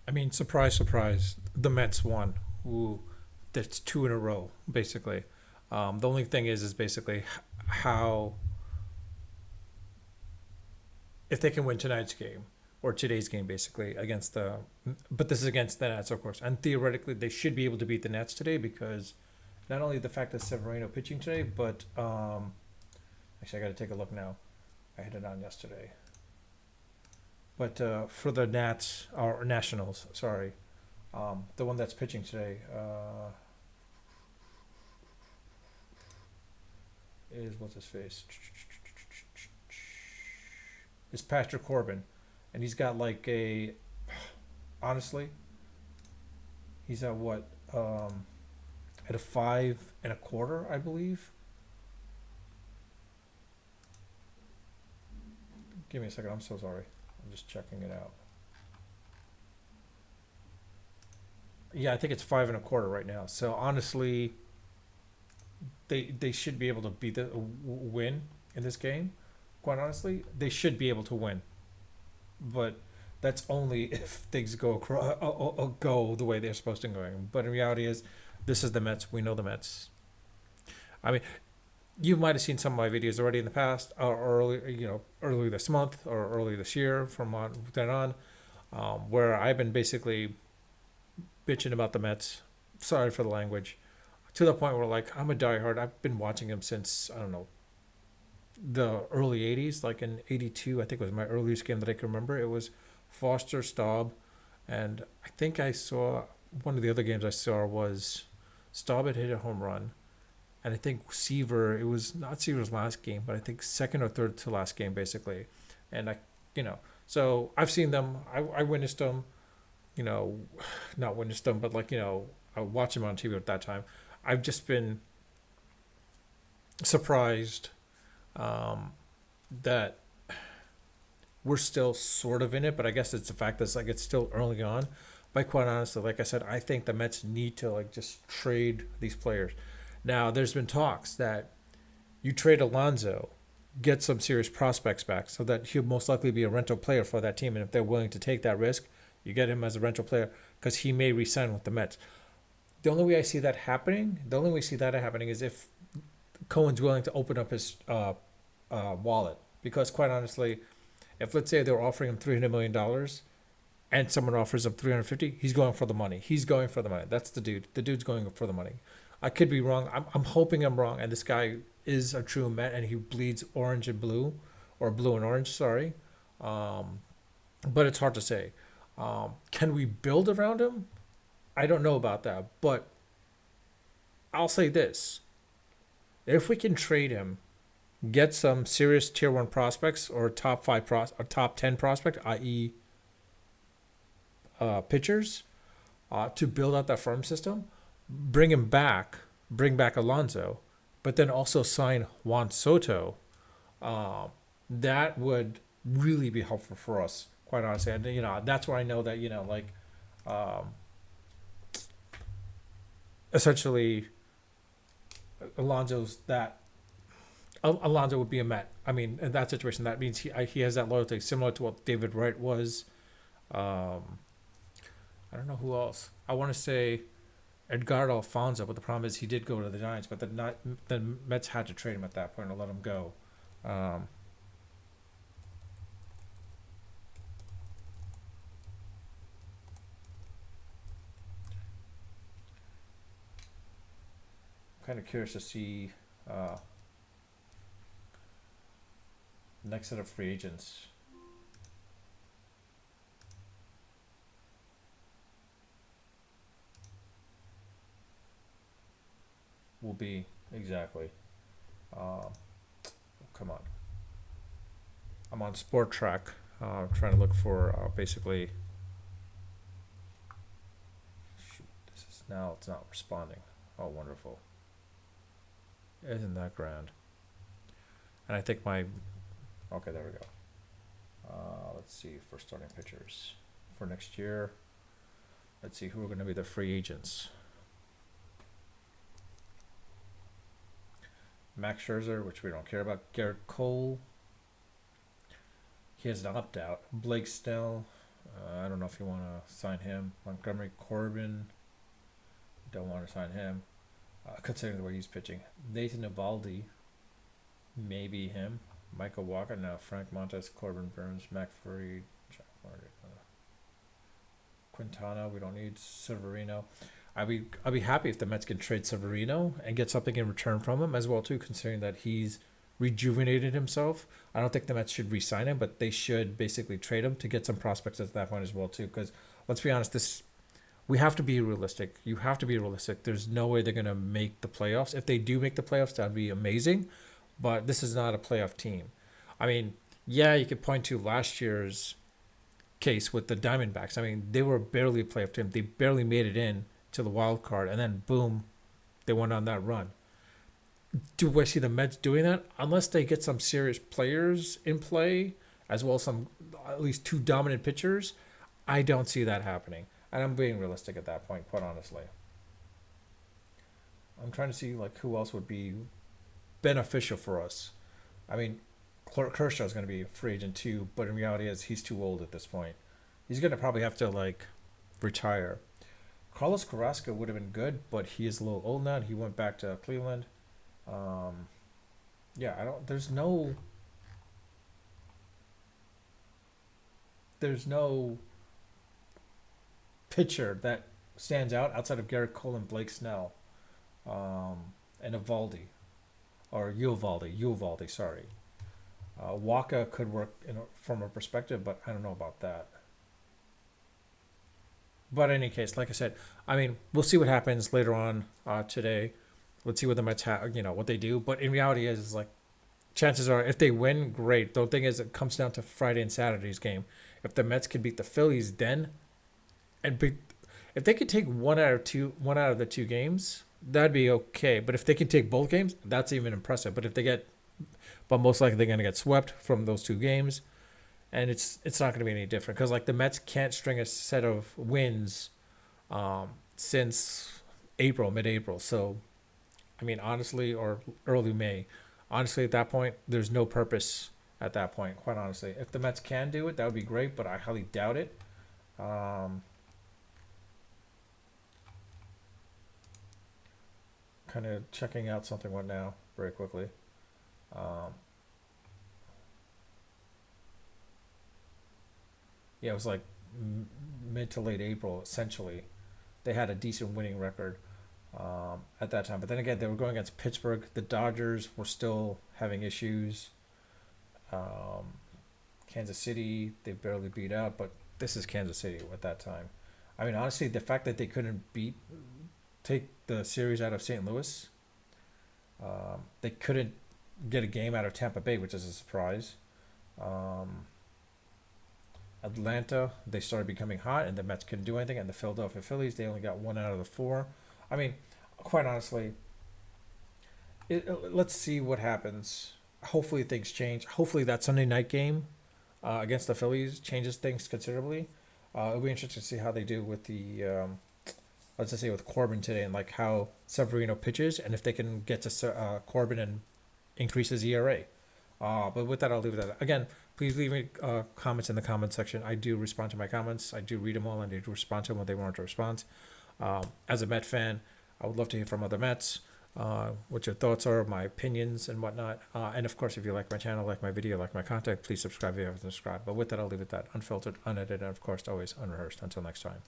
I mean, surprise, surprise, the Mets won. Ooh, that's two in a row, basically. The only thing is basically how if they can win tonight's game or today's game, basically against the. But this is against the Nets, of course, and theoretically they should be able to beat the Nets today because not only the fact that Severino pitching today, but actually I got to take a look now. I had it on yesterday, but for the Nats or Nationals, sorry, the one that's pitching today is what's his face? Is Patrick Corbin, and he's got like a honestly, he's at what at a 5 1/4, I believe. Give me a second. I'm so sorry. I'm just checking it out. Yeah, I think it's 5 1/4 right now. So honestly, they should be able to beat the win in this game. Quite honestly, they should be able to win, but that's only if things go the way they're supposed to go. But in reality, is this is the Mets. We know the Mets. I mean, you might have seen some of my videos already in the past, or early, early this month or early this year from on then on, where I've been basically bitching about the Mets. Sorry for the language, to the point where like I'm a diehard. I've been watching them since I don't know the early '80s, like in '82. I think was my earliest game that I can remember. It was Foster Staub, and I think I saw one of the other games I saw was Staub had hit a home run, and I think Seaver. It was not Seaver's last game, but I think second or third to last game basically, and so I've seen them. I witnessed them. You know, not witnessed them, but like I watched them on TV at that time. I've just been surprised that we're still sort of in it, but I guess it's the fact that it's like it's still early on. But quite honestly, like I said, I think the Mets need to like just trade these players. Now, there's been talks that you trade Alonso, get some serious prospects back, so that he'll most likely be a rental player for that team. And if they're willing to take that risk, you get him as a rental player because he may resign with the Mets. The only way I see that happening is if Cohen's willing to open up his wallet. Because quite honestly, if let's say they're offering him $300 million and someone offers him 350, he's going for the money. He's going for the money. That's the dude. The dude's going for the money. I could be wrong. I'm hoping I'm wrong. And this guy is a true Met, and he bleeds orange and blue, or blue and orange. Sorry, um, but it's hard to say. Can we build around him? I don't know about that, but I'll say this: if we can trade him, get some serious tier one prospects or or top 10 prospect, i.e., pitchers, to build out that farm system, bring him back, bring back Alonso, but then also sign Juan Soto. Uh, that would really be helpful for us, quite honestly. And that's where I know that like um, essentially Alonso's that Alonso would be a Met. I mean, in that situation, that means he has that loyalty, similar to what David Wright was. Um, I don't know who else. I want to say Edgardo Alfonso, but the problem is he did go to the Giants, but the Mets had to trade him at that point and let him go. Um, I'm kind of curious to see uh, next set of free agents will be exactly. Um, Come on, I'm on Sport Track, trying to look for basically. Shoot, this is now it's not responding. Oh, wonderful! Isn't that grand? And I think my okay, there we go. Let's see for starting pitchers for next year. Let's see who are going to be the free agents. Max Scherzer, which we don't care about. Garrett Cole. He has an opt out. Blake Snell. I don't know if you want to sign him. Montgomery Corbin, don't want to sign him, considering the way he's pitching. Nathan Evaldi, maybe him. Michael Walker, no. Frank Montes, Corbin Burns, McFurry, Jack Martin, Quintana. We don't need Severino. I'd be happy if the Mets can trade Severino and get something in return from him as well too, considering that he's rejuvenated himself. I don't think the Mets should re-sign him, but they should basically trade him to get some prospects at that point as well too. Because let's be honest, this we have to be realistic. You have to be realistic. There's no way they're gonna make the playoffs. If they do make the playoffs, that'd be amazing. But this is not a playoff team. I mean, yeah, you could point to last year's case with the Diamondbacks. I mean, they were barely a playoff team. They barely made it in to the wild card, and then boom, they went on that run. Do I see the Mets doing that? Unless they get some serious players in play, as well as some at least two dominant pitchers, I don't see that happening. And I'm being realistic at that point, quite honestly. I'm trying to see like who else would be beneficial for us. I mean, Kershaw is going to be a free agent too, but in reality, is he's too old at this point. He's going to probably have to like retire. Carlos Carrasco would have been good, but he is a little old now. And he went back to Cleveland. Um, yeah, I don't. There's no pitcher that stands out outside of Garrett Cole and Blake Snell, and Evaldi or Uvaldi. Sorry, Waka could work from a perspective, but I don't know about that. But in any case, like I said, I mean, we'll see what happens later on today. Let's see what the Mets have, what they do. But in reality, is like chances are, if they win, great. The thing is, it comes down to Friday and Saturday's game. If the Mets can beat the Phillies, then and beat, if they could take one out of the two games, that'd be okay. But if they can take both games, that's even impressive. But most likely they're gonna get swept from those two games, and it's not gonna be any different because like the Mets can't string a set of wins, since mid-April. So I mean, honestly, or early May. Honestly, at that point, there's no purpose at that point, quite honestly. If the Mets can do it, that would be great, but I highly doubt it. Um, Kind of checking out something right now, very quickly. Um, yeah, it was like mid to late April, essentially. They had a decent winning record at that time. But then again, they were going against Pittsburgh. The Dodgers were still having issues. Um, Kansas City, they barely beat out, but this is Kansas City at that time. I mean, honestly, the fact that they couldn't take the series out of St. Louis, they couldn't get a game out of Tampa Bay, which is a surprise. Um, Atlanta, they started becoming hot, and the Mets couldn't do anything. And the Philadelphia Phillies, they only got one out of the four. I mean, quite honestly, let's see what happens. Hopefully, things change. Hopefully, that Sunday night game against the Phillies changes things considerably. It'll be interesting to see how they do with let's just say with Corbin today, and like how Severino pitches, and if they can get to Corbin and increase his ERA. But with that, I'll leave it at that. Again, please leave me comments in the comment section. I do respond to my comments. I do read them all, and I do respond to them when they want to respond. As a Met fan, I would love to hear from other Mets, what your thoughts are, my opinions, and whatnot. And of course, if you like my channel, like my video, like my content, please subscribe if you haven't subscribed. But with that, I'll leave it at that. Unfiltered, unedited, and of course, always unrehearsed. Until next time.